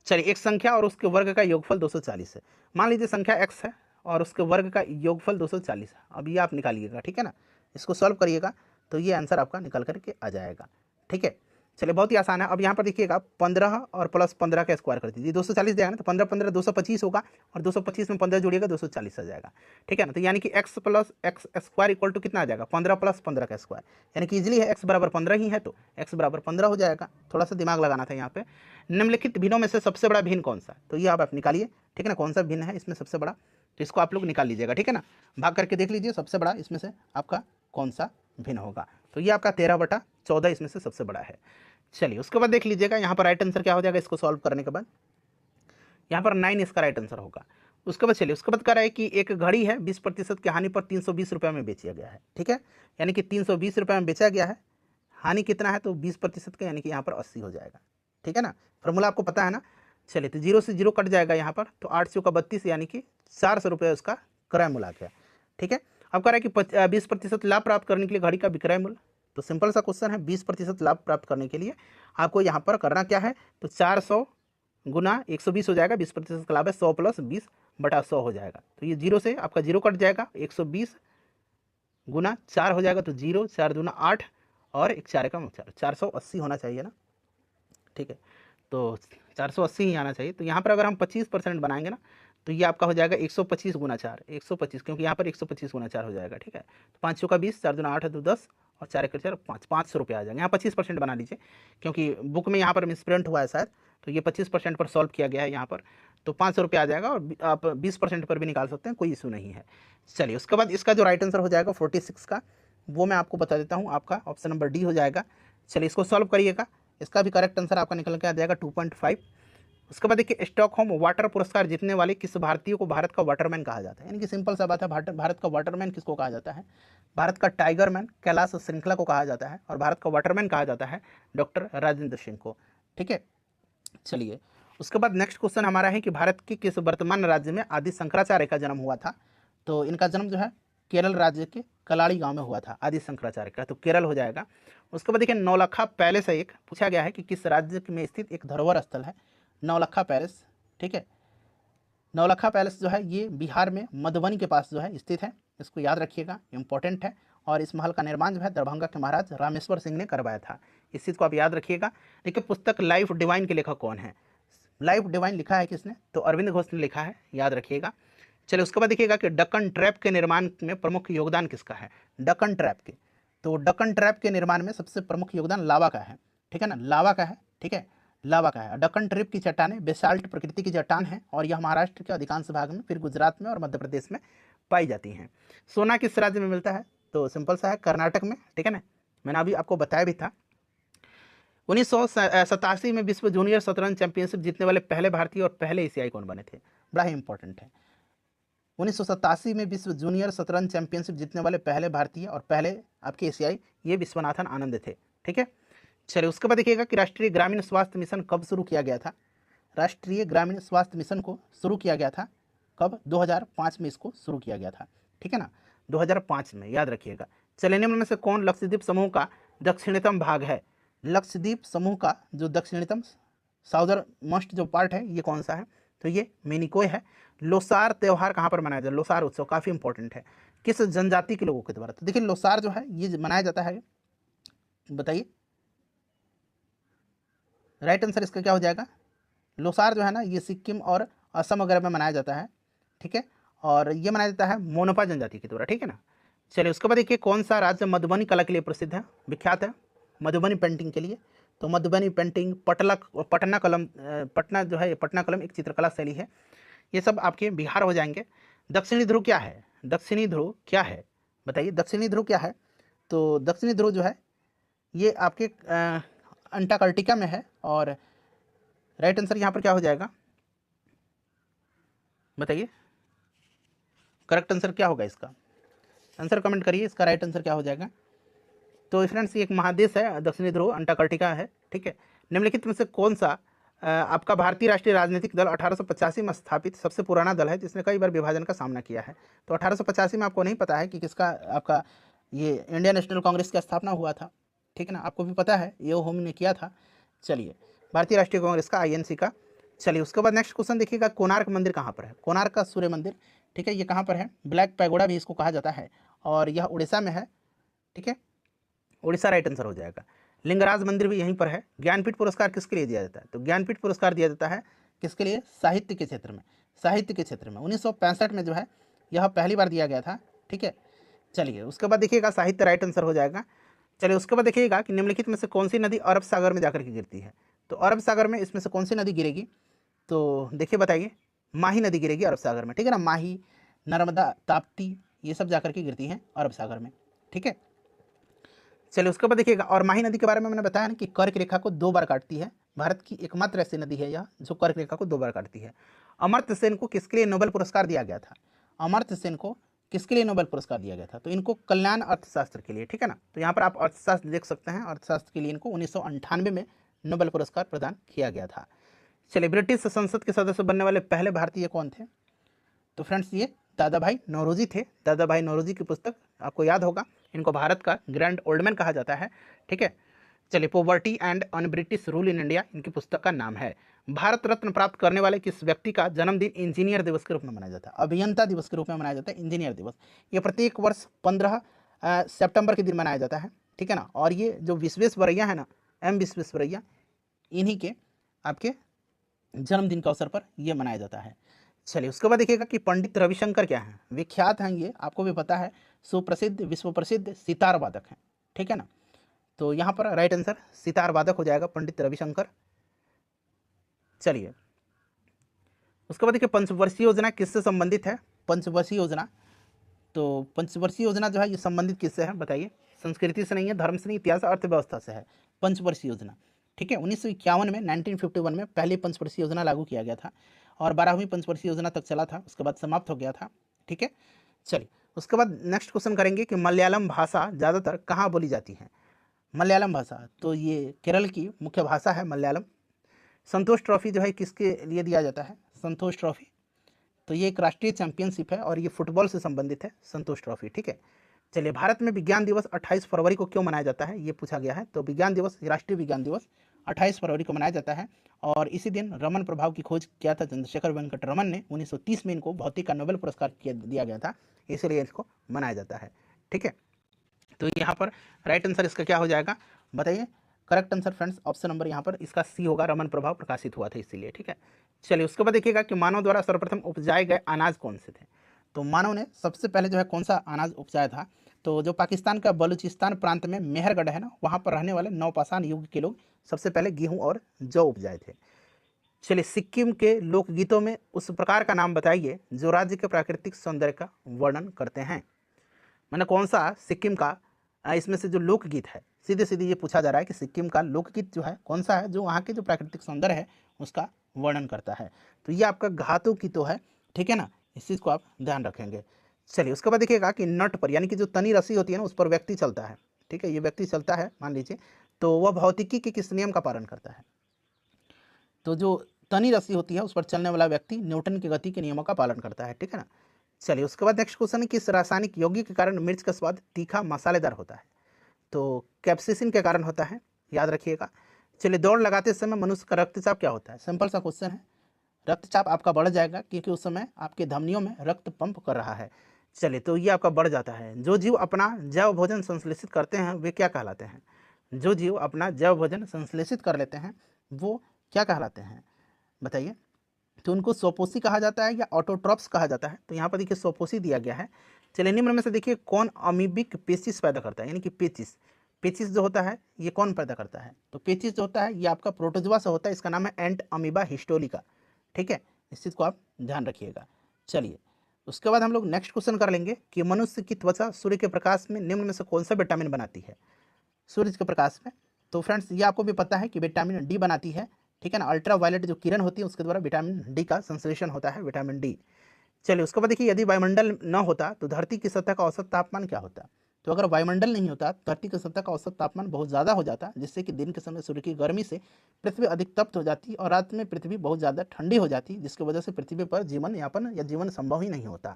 चलिए एक संख्या और उसके वर्ग का योगफल 240 है। मान लीजिए संख्या x है और उसके वर्ग का योगफल 240 है। अब ये आप निकालिएगा, ठीक है ना, इसको सॉल्व करिएगा तो ये आंसर आपका निकल करके आ जाएगा, ठीक है। चलिए बहुत ही आसान है। अब यहाँ पर देखिएगा 15 और प्लस 15 का स्क्वायर कर दीजिए, 240 जाएगा ना, तो 15, 15 225 होगा, और 225 में 15 जोड़िएगा 240 आ जाएगा, ठीक है ना। तो यानी कि x + x square equal to कितना आ जाएगा, 15 + 15 का स्क्वायर, यानी कि इजीली है x = 15 ही है, तो x = 15 हो जाएगा। थोड़ा सा दिमाग लगाना था यहाँ पे। निम्नलिखित भिन्नों में से सबसे बड़ा भिन्न कौन सा, तो ये आप निकालिए, ठीक है ना, कौन सा भिन्न है इसमें सबसे बड़ा, तो इसको आप लोग निकाल लीजिएगा, ठीक है ना, भाग करके देख लीजिए सबसे बड़ा इसमें से आपका कौन सा भिन्न होगा। तो ये आपका 13/14 इसमें से सबसे बड़ा है। चलिए उसके बाद देख लीजिएगा यहाँ पर राइट आंसर क्या हो जाएगा इसको सॉल्व करने के बाद। यहाँ पर 9 इसका राइट आंसर होगा। उसके बाद चलिए उसके बाद कह रहा है कि एक घड़ी है 20% की हानि पर 320 रुपये में बेचा गया है। ठीक है, यानी कि 320 रुपये में बेचा गया है, हानि कितना है तो 20% का, यानी कि यहाँ पर 80 हो जाएगा। ठीक है ना, फॉर्मूला आपको पता है ना। चलिए तो 0 से 0 कट जाएगा यहाँ पर, तो 8 का 32, यानी कि 400 रुपये उसका क्रय मूल्य आ गया। ठीक है, अब कह रहा है कि 20% लाभ प्राप्त करने के लिए घड़ी का विक्रय मूल्य, तो सिंपल सा क्वेश्चन है, 20% लाभ प्राप्त करने के लिए आपको यहाँ पर करना क्या है, तो 400 गुना 120 हो जाएगा। 20% का लाभ है, 100 + 20/100 हो जाएगा। तो ये 0 से आपका 0 कट जाएगा, 120 गुना 4 हो जाएगा, तो 0, 4 दूना 8 और 1 4 का 4, 480 होना चाहिए ना। ठीक है, तो 480 ही आना चाहिए। तो यहाँ पर अगर हम 25% बनाएंगे ना, तो ये आपका हो जाएगा 125 गुना 4, 125, क्योंकि यहाँ पर 125 गुना 4 हो जाएगा। ठीक है, तो 5 का 20, 4 दूना 8 है, तो 10 और 4 1 4 5, 500 रुपये आ जाएंगे। यहाँ 25% बना लीजिए, क्योंकि बुक में यहाँ पर मिसप्रिंट हुआ है शायद, तो ये 25% पर सॉल्व किया गया है यहाँ पर, तो 500 रुपये आ जाएगा। और आप 20% पर भी निकाल सकते हैं, कोई इशू नहीं है। चलिए उसके बाद इसका जो राइट आंसर हो जाएगा 46 का, वो मैं आपको बता देता हूँ, आपका ऑप्शन नंबर डी हो जाएगा। चलिए इसको सॉल्व करिएगा, इसका भी करेक्ट आंसर आपका निकल के आ जाएगा 2.5। उसके बाद देखिए, स्टॉकहोम वाटर पुरस्कार जीतने वाले किस भारतीय को भारत का वाटरमैन कहा जाता है। यानी कि सिंपल सा बात है, भारत का वाटरमैन किसको कहा जाता है, भारत का टाइगरमैन कैलाश श्रृंखला को कहा जाता है, और भारत का वाटरमैन कहा जाता है डॉक्टर राजेंद्र सिंह को। ठीक है, चलिए उसके बाद नेक्स्ट क्वेश्चन हमारा है कि भारत के किस वर्तमान राज्य में आदि शंकराचार्य का जन्म हुआ था। तो इनका जन्म जो है केरल राज्य के कलाड़ी गांव में हुआ था, आदि शंकराचार्य का, तो केरल हो जाएगा। उसके बाद देखिए, नौलखा पैलेस एक पूछा गया है कि किस राज्य में स्थित एक धरोहर स्थल है, नौलखा पैलेस। ठीक है, नौलखा पैलेस जो है ये बिहार में मधुबनी के पास जो है स्थित है, इसको याद रखिएगा, इंपॉर्टेंट है। और इस महल का निर्माण जो है दरभंगा के महाराज रामेश्वर सिंह ने करवाया था, इस चीज़ को आप याद रखिएगा। देखिए पुस्तक लाइफ डिवाइन के लेखक कौन है, लाइफ डिवाइन लिखा है किसने, तो अरविंद घोष ने लिखा है, याद रखिएगा। चलिए उसके बाद देखिएगा कि डक्कन ट्रैप के निर्माण में प्रमुख योगदान किसका है, डक्कन ट्रैप के, तो डक्कन ट्रैप के निर्माण में सबसे प्रमुख योगदान लावा का है। ठीक है ना, लावा का है। ठीक है, लावा का है। डक्कन ट्रैप की चट्टानें बेसाल्ट प्रकृति की चट्टान है, और यह महाराष्ट्र के अधिकांश भाग में, फिर गुजरात में और मध्य प्रदेश में पाई जाती हैं। सोना किस राज्य में मिलता है, तो सिंपल सा है, कर्नाटक में। ठीक है ना, मैंने अभी आपको बताया भी था। 1987 में विश्व जूनियर शतरंज चैंपियनशिप जीतने वाले पहले भारतीय और पहले एशियाई कौन बने थे, बड़ा ही इंपॉर्टेंट है। 1987 में विश्व जूनियर शतरंज चैंपियनशिप जीतने वाले पहले भारतीय और पहले आपके एशियाई, ये विश्वनाथन आनंद थे। ठीक है, चलिए उसके बाद देखिएगा कि राष्ट्रीय ग्रामीण स्वास्थ्य मिशन कब शुरू किया गया था, राष्ट्रीय ग्रामीण स्वास्थ्य मिशन को शुरू किया गया था कब, 2005 में इसको शुरू किया गया था। ठीक है ना, 2005 में, याद रखिएगा। चलिए निम्न में से कौन लक्षद्वीप समूह का दक्षिणतम भाग है, लक्षद्वीप समूह का जो दक्षिणतम साउदर मोस्ट जो पार्ट है, ये कौन सा है, तो ये मिनिकोय है। लोसार त्यौहार कहाँ पर मनाया जाता है, लोसार उत्सव काफ़ी इंपॉर्टेंट है, किस जनजाति के लोगों के द्वारा। तो देखिए लोसार जो है ये मनाया जाता है, बताइए राइट आंसर इसका क्या हो जाएगा। लोसार जो है ना ये सिक्किम और असम वगैरह में मनाया जाता है। ठीक है, और ये मनाया जाता है मोनपा जनजाति के द्वारा। ठीक है ना, चलिए उसके बाद देखिए, कौन सा राज्य मधुबनी कला के लिए प्रसिद्ध है, विख्यात है मधुबनी पेंटिंग के लिए, तो मधुबनी पेंटिंग, पटना कलम, पटना जो है पटना कलम एक चित्रकला शैली है, ये सब आपके बिहार हो जाएंगे। दक्षिणी ध्रुव क्या है, दक्षिणी ध्रुव क्या है, बताइए दक्षिणी ध्रुव क्या है। तो दक्षिणी ध्रुव जो है ये आपके अंटार्कटिका में है, और राइट आंसर यहाँ पर क्या हो जाएगा, बताइए करेक्ट आंसर क्या होगा इसका, आंसर कमेंट करिए, इसका राइट आंसर क्या हो जाएगा। तो फ्रेंड्स ये एक महादेश है, दक्षिणी ध्रुव अंटार्कटिका है। ठीक है, निम्नलिखित में से कौन सा आपका भारतीय राष्ट्रीय राजनीतिक दल 1885 में स्थापित सबसे पुराना दल है जिसने कई बार विभाजन का सामना किया है। तो 1885 में आपको नहीं पता है कि किसका आपका ये इंडियन नेशनल कांग्रेस की स्थापना हुआ था। ठीक है ना, आपको भी पता है ये होम ने किया था। चलिए, भारतीय राष्ट्रीय कांग्रेस का, INC का। चलिए उसके बाद नेक्स्ट क्वेश्चन देखिएगा, कोणार्क मंदिर कहाँ पर है, कोणार्क का सूर्य मंदिर। ठीक है, ये कहाँ पर है, ब्लैक पैगोडा भी इसको कहा जाता है, और यह उड़ीसा में है। ठीक है, उड़ीसा राइट आंसर हो जाएगा। लिंगराज मंदिर भी यहीं पर है। ज्ञानपीठ पुरस्कार किसके लिए दिया जाता है, तो ज्ञानपीठ पुरस्कार दिया जाता है किसके लिए, साहित्य के क्षेत्र में, साहित्य के क्षेत्र में 1965 में जो है यह पहली बार दिया गया था। ठीक है, चलिए उसके बाद देखिएगा साहित्य राइट आंसर हो जाएगा। चलिए उसके बाद देखिएगा कि निम्नलिखित में से कौन सी नदी अरब सागर में जाकर के गिरती है, तो अरब सागर में इसमें से कौन सी नदी गिरेगी, तो देखिए बताइए, माही नदी गिरेगी अरब सागर में। ठीक है ना, माही, नर्मदा, ताप्ती, ये सब जाकर के गिरती हैं अरब सागर में। ठीक है, चलिए उसके बाद देखिएगा, और माही नदी के बारे में मैंने बताया ना कि कर्क रेखा को 2 बार काटती है। भारत की एकमात्र ऐसी नदी है यह जो कर्क रेखा को 2 बार काटती है। अमर्त्य सेन को किसके लिए नोबेल पुरस्कार दिया गया था? अमर्त्य सेन को किसके लिए नोबेल पुरस्कार दिया गया था? तो इनको कल्याण अर्थशास्त्र के लिए, ठीक है ना। तो यहाँ पर आप अर्थशास्त्र देख सकते हैं, अर्थशास्त्र के लिए इनको 1998 में नोबेल पुरस्कार प्रदान किया गया था। चलिए, ब्रिटिश संसद के सदस्य बनने वाले पहले भारतीय कौन थे? तो फ्रेंड्स ये दादा भाई नौरोजी थे। दादा भाई नौरोजी की पुस्तक आपको याद होगा, इनको भारत का ग्रैंड ओल्ड मैन कहा जाता है, ठीक है। चलिए, poverty and un British rule in India इनकी पुस्तक का नाम है। भारत रत्न प्राप्त करने वाले किस व्यक्ति का जन्मदिन इंजीनियर दिवस के रूप में मनाया जाता है? अभियंता दिवस के रूप में मनाया जाता है, इंजीनियर दिवस। ये प्रत्येक वर्ष 15 सितंबर के दिन मनाया जाता है, ठीक है ना। और ये जो विश्वेश्वरैया है ना, एम विश्वेश्वरैया, इन्हीं के आपके जन्मदिन के अवसर पर यह मनाया जाता है। चलिए उसके बाद देखिएगा कि पंडित रविशंकर क्या हैं? विख्यात हैं, ये आपको भी पता है, सुप्रसिद्ध विश्व प्रसिद्ध सितार वादक हैं, ठीक है ना। तो यहाँ पर राइट आंसर सितार वादक हो जाएगा, पंडित रविशंकर। चलिए उसके बाद देखिए, पंचवर्षीय योजना किससे संबंधित है? पंचवर्षीय योजना, तो पंचवर्षीय योजना जो है ये संबंधित किससे है बताइए? संस्कृति से नहीं है, धर्म से नहीं, इतिहास अर्थव्यवस्था से है पंचवर्षीय योजना, ठीक है। 1951 में 1951 में पहली पंचवर्षीय योजना लागू किया गया था और 12वीं पंचवर्षीय योजना तक चला था, उसके बाद समाप्त हो गया था, ठीक है। चलिए उसके बाद नेक्स्ट क्वेश्चन करेंगे कि मलयालम भाषा ज़्यादातर कहाँ बोली जाती है? मलयालम भाषा, तो ये केरल की मुख्य भाषा है मलयालम। संतोष ट्रॉफी जो है किसके लिए दिया जाता है? संतोष ट्रॉफी, तो ये एक राष्ट्रीय चैंपियनशिप है और ये फुटबॉल से संबंधित है, संतोष ट्रॉफी, ठीक है। चलिए, भारत में विज्ञान दिवस 28 फरवरी को क्यों मनाया जाता है? ये पूछा गया है। तो विज्ञान दिवस, राष्ट्रीय विज्ञान दिवस 28 फरवरी को मनाया जाता है और इसी दिन रमन प्रभाव की खोज किया था चंद्रशेखर वेंकट रमन ने। 1930 में इनको भौतिक का नोबेल पुरस्कार दिया गया था, इसलिए इसको मनाया जाता है, ठीक है। तो यहाँ पर राइट आंसर इसका क्या हो जाएगा बताइए? Correct answer friends option number यहाँ पर इसका सी होगा, रमन प्रभाव प्रकाशित हुआ था इसीलिए, ठीक है। चलिए उसके बाद देखिएगा कि मानव द्वारा सर्वप्रथम उपजाए गए अनाज कौन से थे? तो मानव ने सबसे पहले जो है कौन सा अनाज उपजाया था? तो जो पाकिस्तान का बलूचिस्तान प्रांत में मेहरगढ़ है ना, वहाँ पर रहने वाले नवपाषाण युग के लोग सबसे पहले गेहूँ और जौ उपजाए थे। चलिए, सिक्किम के लोकगीतों में उस प्रकार का नाम बताइए जो राज्य के प्राकृतिक सौंदर्य का वर्णन करते हैं। मैंने कौन सा सिक्किम का इसमें से जो लोकगीत है, सीधे सीधे ये पूछा जा रहा है कि सिक्किम का लोकगीत जो है कौन सा है जो वहाँ के जो प्राकृतिक सौंदर्य है उसका वर्णन करता है? तो ये आपका घातु की तो है, ठीक है ना, इस चीज़ को आप ध्यान रखेंगे। चलिए उसके बाद देखिएगा कि नट पर, यानी कि जो तनी रस्सी होती है ना, उस पर व्यक्ति चलता है, ठीक है, ये व्यक्ति चलता है मान लीजिए, तो वह भौतिकी के किस नियम का पालन करता है? तो जो तनी रस्सी होती है उस पर चलने वाला व्यक्ति न्यूटन की गति के नियमों का पालन करता है, ठीक है ना। चलिए उसके बाद नेक्स्ट क्वेश्चन है, किस रासायनिक यौगिक के कारण मिर्च का स्वाद तीखा मसालेदार होता है? तो कैप्सिसिन के कारण होता है, याद रखिएगा। चलिए, दौड़ लगाते समय मनुष्य का रक्तचाप क्या होता है? सिंपल सा क्वेश्चन है, रक्तचाप आपका बढ़ जाएगा क्योंकि उस समय आपके धमनियों में रक्त पंप कर रहा है। चलिए, तो ये आपका बढ़ जाता है। जो जीव अपना जैव भोजन संश्लेषित करते हैं वे क्या कहलाते हैं? जो जीव अपना जैव भोजन संश्लेषित कर लेते हैं वो क्या कहलाते हैं बताइए? तो उनको स्वपोषी कहा जाता है या ऑटोट्रॉप्स कहा जाता है? तो यहाँ पर देखिए स्वपोषी दिया गया है। चलिए, निम्न में से देखिए कौन अमीबिक पेचिस पैदा करता है, यानी कि पेचिस, पेचिस जो होता है ये कौन पैदा करता है? तो पेचिस जो होता है ये आपका प्रोटोजोआ से होता है, इसका नाम है एंट अमीबा हिस्टोलिका, ठीक है, इस चीज़ को आप ध्यान रखिएगा। चलिए उसके बाद हम लोग नेक्स्ट क्वेश्चन कर लेंगे कि मनुष्य की त्वचा सूर्य के प्रकाश में निम्न में से कौन सा विटामिन बनाती है? सूर्य के प्रकाश में, तो फ्रेंड्स ये आपको भी पता है कि विटामिन डी बनाती है, ठीक है ना। अल्ट्रा वायलेट जो किरण होती है उसके द्वारा विटामिन डी का संश्लेषण होता है, विटामिन डी। चलिए उसके बाद देखिए, यदि वायुमंडल न होता तो धरती की सतह का औसत तापमान क्या होता? तो अगर वायुमंडल नहीं होता धरती की सतह का औसत तापमान बहुत ज़्यादा हो जाता, जिससे कि दिन के समय सूर्य की गर्मी से पृथ्वी अधिक तप्त हो जाती और रात में पृथ्वी बहुत ज़्यादा ठंडी हो जाती, जिसकी वजह से पृथ्वी पर जीवन यापन या जीवन संभव ही नहीं होता।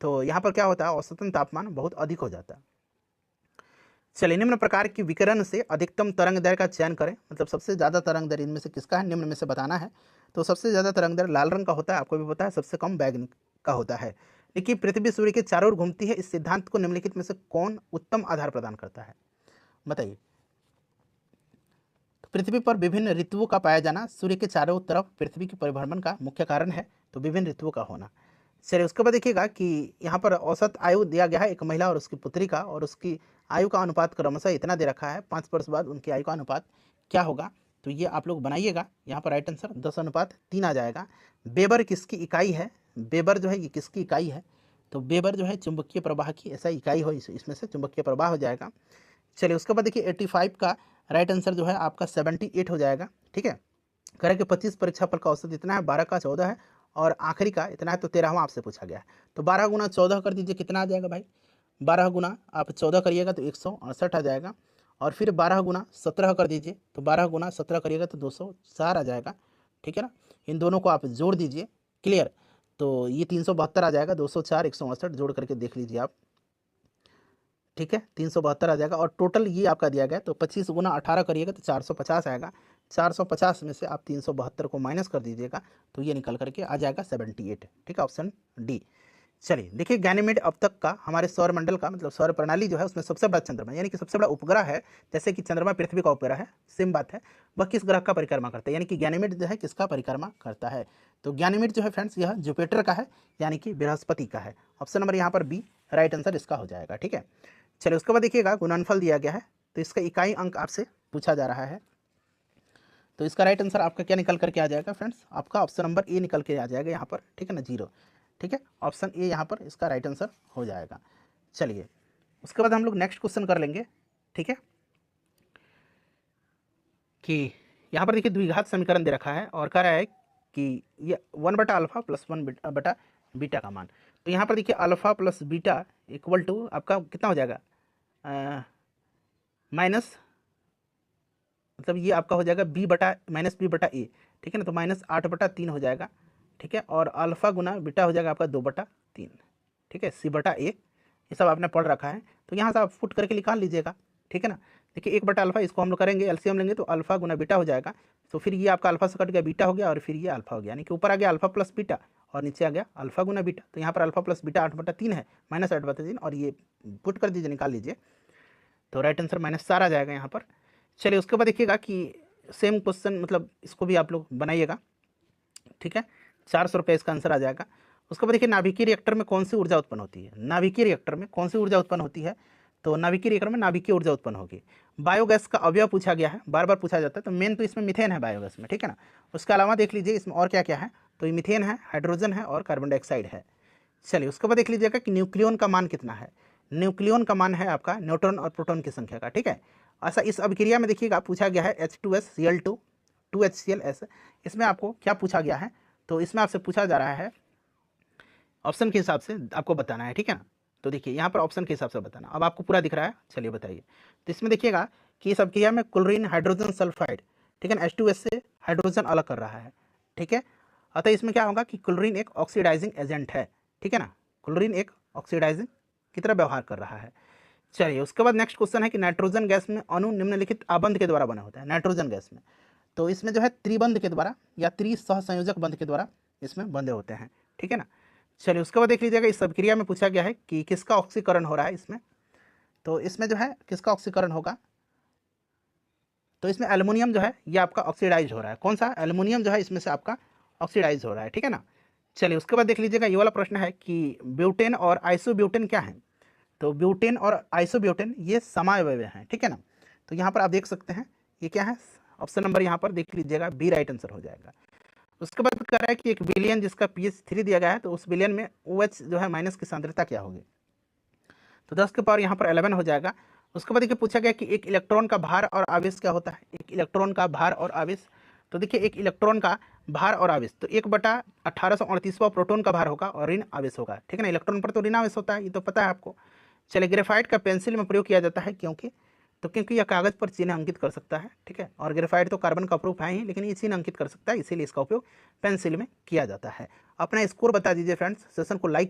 तो यहाँ पर क्या होता है, औसतन तापमान बहुत अधिक हो जाता। चलिए, निम्न प्रकार की विकिरण से अधिकतम तरंग दैर्घ्य का चयन करें, मतलब सबसे ज़्यादा तरंग दैर्घ्य इनमें से किसका है, निम्न में से बताना है। तो सबसे ज़्यादा तरंग दैर्घ्य लाल रंग का होता है, आपको भी पता है, सबसे कम बैगनी का होता है। लेकिन पृथ्वी सूर्य के चारों ओर घूमती है, इस सिद्धांत को निम्नलिखित में से कौन उत्तम आधार प्रदान करता है बताइए? तो पृथ्वी पर विभिन्न ऋतुओं का पाया जाना सूर्य के चारों तरफ पृथ्वी के परिभ्रमण का मुख्य कारण है, तो विभिन्न ऋतुओं का होना। चलिए उसके बाद देखिएगा कि यहाँ पर औसत आयु दिया गया है एक महिला और उसकी पुत्री का, और उसकी आयु का अनुपात क्रमशः इतना दे रखा है, 5 वर्ष बाद उनकी आयु का अनुपात क्या होगा? तो ये आप लोग बनाइएगा, यहाँ पर राइट आंसर 10:3 आ जाएगा। बेबर किसकी इकाई है? बेबर जो है ये किसकी इकाई है? तो बेबर जो है चुंबकीय प्रवाह की ऐसा इकाई हो, इसमें से चुंबकीय प्रवाह हो जाएगा। चलिए उसके बाद देखिए 85 का राइट आंसर जो है आपका 78 हो जाएगा। ठीक है, कह कि 25 परीक्षाफल का औसत इतना है, 12 का 14 है और आखिरी का इतना है, तो 13वां आपसे पूछा गया है। तो 12 गुना 14 कर दीजिए, कितना आ जाएगा भाई? 12 गुना आप 14 करिएगा तो 168 आ जाएगा, और फिर 12 गुना 17 कर दीजिए, तो 12 गुना 17 करिएगा तो 204 आ जाएगा। ठीक है ना, इन दोनों को आप जोड़ दीजिए, क्लियर, तो ये 372 आ जाएगा। 204 168 जोड़ करके देख लीजिए आप। ठीक है, 372 आ जाएगा, और टोटल ये आपका दिया गया, तो 25 गुना 18 करिएगा तो 450 आएगा। 450 में से आप 372 को माइनस कर दीजिएगा, तो ये निकल करके आ जाएगा 78। ठीक है, ऑप्शन डी। चलिए देखिए, गैनीमेड अब तक का हमारे सौर मंडल का मतलब सौर प्रणाली जो है उसमें सबसे बड़ा चंद्रमा यानी कि सबसे बड़ा उपग्रह है। जैसे कि चंद्रमा पृथ्वी का उपग्रह है, सेम बात है, वह किस ग्रह का परिक्रमा करता है, यानी कि गैनीमेड जो है किसका परिक्रमा करता है? तो गैनीमेड जो है फ्रेंड्स यह जुपिटर का है, यानी कि बृहस्पति का है। ऑप्शन नंबर यहाँ पर बी राइट आंसर इसका हो जाएगा। ठीक है, चलिए उसके बाद देखिएगा गुणनफल दिया गया है, तो इसका इकाई अंक आपसे पूछा जा रहा है। तो इसका राइट आंसर आपका क्या निकल करके आ जाएगा फ्रेंड्स? आपका ऑप्शन नंबर ए निकल के आ जाएगा यहाँ पर। ठीक है ना, 0। ठीक है, ऑप्शन ए यहाँ पर इसका राइट आंसर हो जाएगा। चलिए उसके बाद हम लोग नेक्स्ट क्वेश्चन कर लेंगे। ठीक है, कि यहाँ पर देखिए द्विघात समीकरण दे रखा है और कह रहा है कि ये 1/α + 1/बीटा का मान। तो यहाँ पर देखिए alpha plus beta equal to आपका कितना हो जाएगा? माइनस, मतलब ये आपका हो जाएगा -b/a। ठीक है ना, तो -8/3 हो जाएगा। ठीक है, और अल्फा गुना बीटा हो जाएगा आपका 2/3। ठीक है, c/a, ये सब आपने पढ़ रखा है, तो यहाँ से आप फुट करके निकाल लीजिएगा। ठीक है ना, देखिए 1/α इसको हम लोग करेंगे एलसीएम लेंगे तो अल्फा गुना बीटा हो जाएगा, तो फिर ये आपका अल्फा से कट गया बीटा हो गया, और फिर ये अल्फा हो गया, यानी कि ऊपर आ गया अल्फा प्लस बीटा और नीचे आ गया अल्फा गुना बीटा। तो यहाँ पर अल्फा प्लस बीटा 8/3 है, -8/3, और ये पुट कर दीजिए, निकाल लीजिए, तो राइट आंसर -4 आ जाएगा यहाँ पर। चलिए उसके बाद देखिएगा कि सेम क्वेश्चन मतलब इसको भी आप लोग बनाइएगा। ठीक है, 400 रुपये इसका आंसर आ जाएगा। उसके बाद देखिए नाभिकीय रिएक्टर में कौन सी ऊर्जा उत्पन्न होती है? नाभिकीय रिएक्टर में कौन सी ऊर्जा उत्पन्न होती है? तो नाभिकीय रिएक्टर में नाभिकीय ऊर्जा उत्पन्न होगी। बायोगैस का अवयव पूछा गया है, बार बार पूछा जाता है, तो मेन तो इसमें मिथेन है बायोगैस में। ठीक है ना, उसके अलावा देख लीजिए इसमें और क्या क्या है, तो ये मिथेन है, हाइड्रोजन है और कार्बन डाइऑक्साइड है। चलिए उसके बाद देख लीजिएगा कि न्यूक्लियन का मान कितना है। न्यूक्लियन का मान है आपका न्यूट्रॉन और प्रोटॉन की संख्या का। ठीक है, ऐसा इस अभिक्रिया में देखिएगा पूछा गया है H2SCl2 2HCl इसमें आपको क्या पूछा गया है? तो इसमें आपसे पूछा जा रहा है ऑप्शन के हिसाब से आपको बताना है। ठीक है ना, तो देखिए यहाँ पर ऑप्शन के हिसाब से बताना। अब आपको पूरा दिख रहा है, चलिए बताइए। तो इसमें देखिएगा कि इस अभिक्रिया में क्लोरीन हाइड्रोजन सल्फाइड, ठीक है ना, H2S से हाइड्रोजन अलग कर रहा है। ठीक है, अतः इसमें क्या होगा कि क्लोरीन एक ऑक्सीडाइजिंग एजेंट है। ठीक है ना, क्लोरीन एक ऑक्सीडाइजिंग की तरह व्यवहार कर रहा है। चलिए उसके बाद नेक्स्ट क्वेश्चन है कि नाइट्रोजन गैस में अणु निम्नलिखित आबंध के द्वारा बना होता है। नाइट्रोजन गैस में तो इसमें जो है त्रिबंध के द्वारा या त्रिसहसंयोजक बंध के द्वारा इसमें बंधे होते हैं। ठीक है ना, चलिए उसके बाद देख लीजिएगा इस अभिक्रिया में पूछा गया है कि किसका ऑक्सीकरण हो रहा है इसमें। तो इसमें जो है किसका ऑक्सीकरण होगा? तो इसमें एल्युमिनियम जो है ये आपका ऑक्सीडाइज हो रहा है। कौन सा? एल्युमिनियम जो है इसमें से आपका ऑक्सीडाइज हो रहा है। ठीक है ना, चलिए उसके बाद देख लीजिएगा ये वाला प्रश्न है कि ब्यूटेन और आइसोब्यूटेन क्या है? तो ब्यूटेन और आइसोब्यूटेन ये समावयव हैं। ठीक है ना, तो यहाँ पर आप देख सकते हैं ये क्या है, ऑप्शन नंबर यहाँ पर देख लीजिएगा बी राइट आंसर हो जाएगा। उसके बाद कह रहा है कि एक विलियन जिसका pH 3 दिया गया है, तो उस विलियन में OH जो है माइनस की सांद्रता क्या होगी? तो 10 के पावर यहाँ पर 11 हो जाएगा। उसके बाद देखिए पूछा गया कि एक इलेक्ट्रॉन का भार और आवेश क्या होता है? एक इलेक्ट्रॉन का भार और आवेश, तो देखिए एक इलेक्ट्रॉन का भार और आवेश, तो 1/1838वां प्रोटॉन का भार होगा और ऋण आवेश होगा। ठीक है ना, इलेक्ट्रॉन पर तो ऋण आवेश होता है, ये तो पता है आपको। चलिए ग्रेफाइट का पेंसिल में प्रयोग किया जाता है क्योंकि यह कागज पर चिन्ह अंकित कर सकता है। ठीक है, और ग्रेफाइट तो कार्बन का प्रूफ है ही, लेकिन ये चिन्ह अंकित कर सकता है, इसीलिए इसका उपयोग पेंसिल में किया जाता है। अपना स्कोर बता दीजिए फ्रेंड्स, सेशन को लाइक